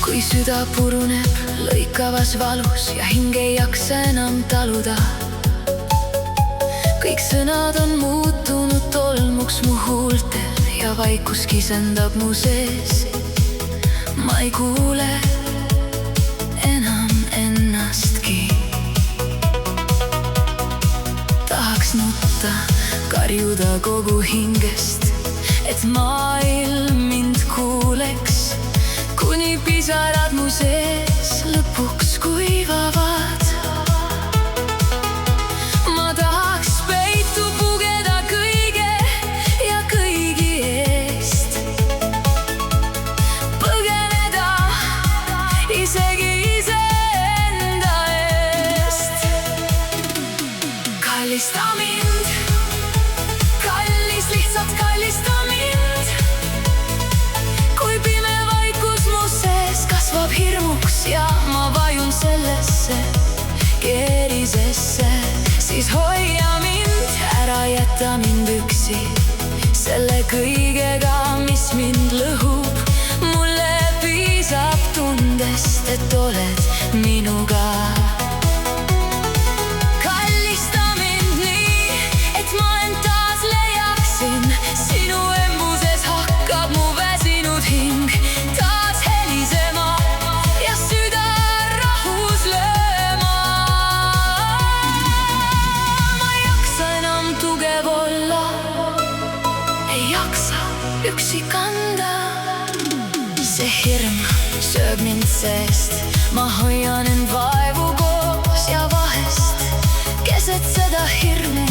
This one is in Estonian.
kui süda puruneb lõikavas valus ja hing ei jaksa enam taluda. Kõik sõnad on muutunud tolmuks mu huultel ja vaikus kisendab mu sees. Ma ei kuule enam ennastki. Tahaks nutta, karjuda kogu hingest, et maailm mind kuuleks, kuni pisarad mu sees lõpuks kuivavad. Ma tahaks peitu pugeda kõige ja kõigi eest, põgeneda isegi iseenda eest. Kallista mind, kallis, lihtsalt kallista mind. Kui pime vaikus mu sees kasvab hirmuks ja ma vajun sellesse keerisesse, siis hoia mind, ära jäta mind üksi selle kõigega, mis mind lõhub. Mulle piisab tundest, et oled minuga. Kallista mind nii, et ma end taas leiaksin. Sinu embuses hakkab mu väsinud hing taas helisema ja süda rahus lööma. Ma ei jaksa enam tugev olla, ei jaksa üksi kanda. See hirm sööb mind seest, ma hoian end vaevu koos ja vahest keset seda hirmu